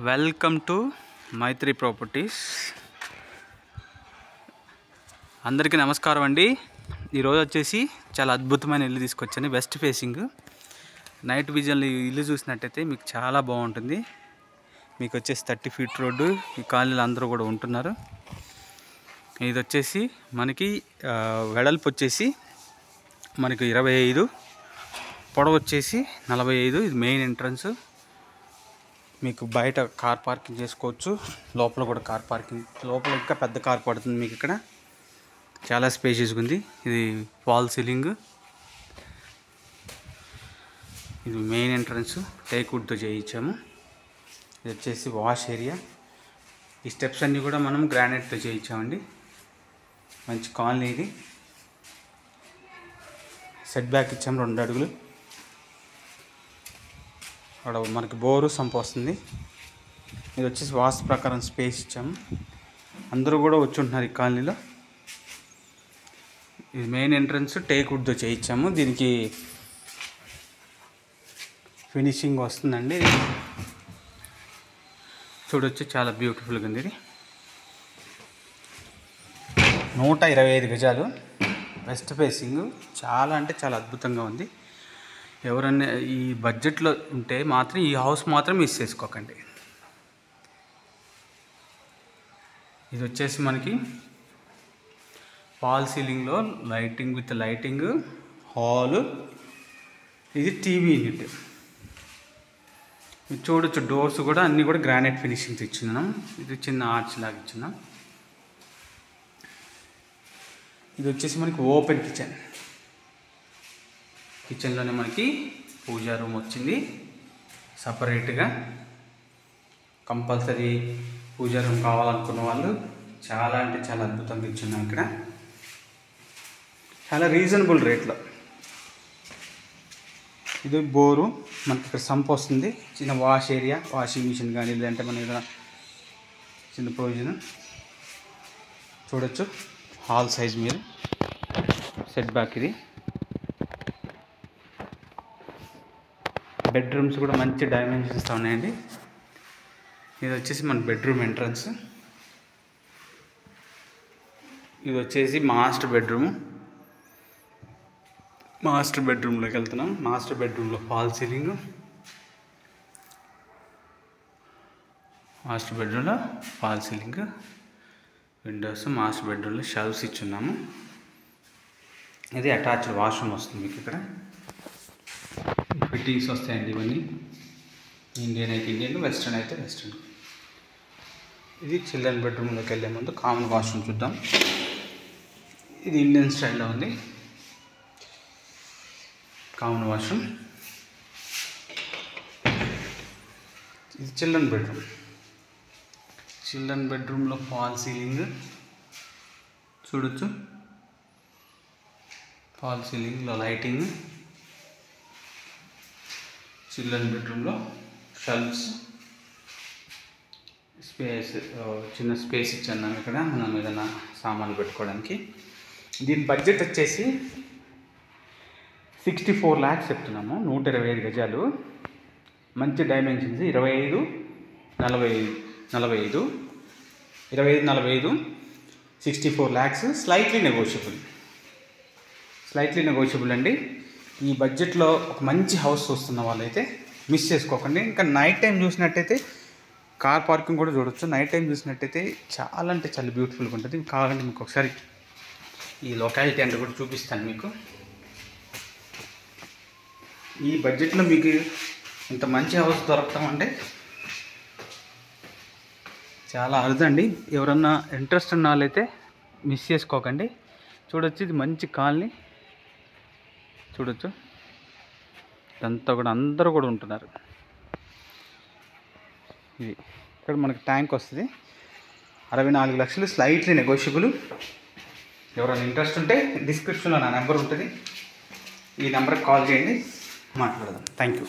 Welcome to Mythri properties. అందరికీ నమస్కారం అండి. ఈరోజు వచ్చేసి చాలా అద్భుతమైన ఇల్లు తీసుకొచ్చాను. వెస్ట్ ఫేసింగ్ నైట్ విజన్ ఇల్లు చూసినట్టయితే మీకు చాలా బాగుంటుంది. మీకు వచ్చేసి 30 ఫీట్ రోడ్డు. ఈ కాలనీలో అందరూ కూడా ఉంటున్నారు. ఇది వచ్చేసి మనకి వెడల్పు వచ్చేసి మనకి 25, పొడవు వచ్చేసి 45. ఇది మెయిన్ ఎంట్రన్స్. మీకు బయట కార్ పార్కింగ్ చేసుకోవచ్చు, లోపల కూడా కార్ పార్కింగ్. లోపల ఇంకా పెద్ద కార్ పడుతుంది మీకు. ఇక్కడ చాలా స్పేషియస్గా ఉంది. ఇది ఫాల్ సీలింగ్. ఇది మెయిన్ ఎంట్రన్స్ టేక్ వుడ్తో చేయించాము. ఇది వచ్చేసి వాష్ ఏరియా. ఈ స్టెప్స్ అన్నీ కూడా మనం గ్రానైట్తో చేయించామండి. మంచి కాలనీ ఇది. సెట్ బ్యాక్ ఇచ్చాము 2 అడుగులు. అక్కడ మనకి బోరు సంప వస్తుంది. ఇది వచ్చేసి వాస్తు ప్రకారం స్పేస్ ఇచ్చాము. అందరూ కూడా వచ్చి ఉంటున్నారు ఈ కాలనీలో. ఇది మెయిన్ ఎంట్రన్స్ టేక్ వుడ్తో చేయించాము. దీనికి ఫినిషింగ్ వస్తుందండి. చూడొచ్చు, చాలా బ్యూటిఫుల్గా ఉంది. ఇది 125 గజాలు వెస్ట్ ఫేసింగ్. చాలా అంటే చాలా అద్భుతంగా ఉంది. ఎవరన్నా ఈ బడ్జెట్లో ఉంటే మాత్రం ఈ హౌస్ మాత్రం మిస్ చేసుకోకండి. ఇది వచ్చేసి మనకి ఫాల్ సీలింగ్లో లైటింగ్ విత్ లైటింగ్ హాలు. ఇది టీవీ యూనిట్. ఇది చూడొచ్చు, డోర్స్ కూడా అన్నీ కూడా గ్రానైట్ ఫినిషింగ్స్ ఇచ్చినాం. ఇది చిన్న ఆర్చ్ లాగా ఇచ్చినాం. ఇది వచ్చేసి మనకి ఓపెన్ కిచెన్. కిచెన్లోనే మనకి పూజా రూమ్ వచ్చింది సపరేట్గా. కంపల్సరీ పూజా రూమ్ కావాలనుకున్న వాళ్ళు చాలా అంటే చాలా అద్భుతంగా ఇచ్చున్నాం. ఇక్కడ చాలా రీజనబుల్ రేట్లో. ఇది బోరు. మనకి ఇక్కడ సంప్ వస్తుంది. చిన్న వాష్ ఏరియా, వాషింగ్ మిషన్ కానీ లేదంటే మన ఏదైనా చిన్న ప్రొవిజన్. చూడొచ్చు హాల్ సైజ్ మీరు. Set back. ఇది బెడ్రూమ్స్ కూడా మంచి డైమెన్షన్స్తో ఉన్నాయండి. ఇది వచ్చేసి మన బెడ్రూమ్ ఎంట్రన్స్. ఇది వచ్చేసి మాస్టర్ బెడ్రూమ్. మాస్టర్ బెడ్రూమ్లోకి వెళ్తున్నాం. మాస్టర్ బెడ్రూమ్లో ఫాల్ సీలింగ్. మాస్టర్ బెడ్రూమ్లో ఫాల్ సీలింగ్, విండోస్. మాస్టర్ బెడ్రూమ్లో షెల్ఫ్స్ ఇచ్చున్నాము. ఇది అటాచ్డ్ వాష్రూమ్ వస్తుంది మీకు. ఇక్కడ ఫిట్టింగ్స్ వస్తాయండి ఇవన్నీ. ఇండియన్ అయితే ఇండియన్, వెస్ట్రన్ అయితే వెస్ట్రన్. ఇది చిల్డ్రన్ బెడ్రూమ్లోకి వెళ్ళే ముందు కామన్ వాష్రూమ్ చూద్దాం. ఇది ఇండియన్ స్టైల్లో ఉంది. Common washroom. ఇది చిల్డ్రన్ బెడ్రూమ్. చిల్డ్రన్ బెడ్రూమ్లో ఫాల్ సీలింగ్ చూడొచ్చు. ఫాల్ సీలింగ్లో లైటింగ్. చిల్డ్రన్ బెడ్రూమ్లో షెల్ఫ్స్, స్పేస్, చిన్న స్పేస్ ఇచ్చాను ఇక్కడ మనం ఏదైనా సామాన్లు పెట్టుకోవడానికి. దీని బడ్జెట్ వచ్చేసి 64 lakhs చెప్తున్నాము. 125 గజాలు, మంచి డైమెన్షన్స్. 25, 45, 64 lakhs. స్లైట్లీ నెగోషియబుల్ అండి. ఈ బడ్జెట్లో ఒక మంచి హౌస్ చూస్తున్న వాళ్ళైతే మిస్ చేసుకోకండి. ఇంకా నైట్ టైం చూసినట్టయితే కార్ పార్కింగ్ కూడా చూడొచ్చు. నైట్ టైం చూసినట్టయితే చాలా అంటే చాలా బ్యూటిఫుల్గా ఉంటుంది. కావాలంటే మీకు ఒకసారి ఈ లొకాలిటీ అంటే కూడా చూపిస్తాను మీకు. ఈ బడ్జెట్లో మీకు ఇంత మంచి హౌస్ దొరకటం అంటే చాలా అరుదండి. ఎవరన్నా ఇంట్రెస్ట్ ఉన్న వాళ్ళైతే మిస్ చేసుకోకండి. చూడొచ్చు, ఇది మంచి కాలనీ. చూడొచ్చు, ఇదంతా కూడా అందరూ కూడా ఉంటున్నారు. ఇది ఇక్కడ మనకి ట్యాంక్ వస్తుంది. 64 లక్షలు, స్లైట్లీ నెగోషియబుల్. ఎవరైనా ఇంట్రెస్ట్ ఉంటే డిస్క్రిప్షన్లో నా నెంబర్ ఉంటుంది. ఈ నెంబర్కి కాల్ చేయండి, మాట్లాడదాం. Thank you.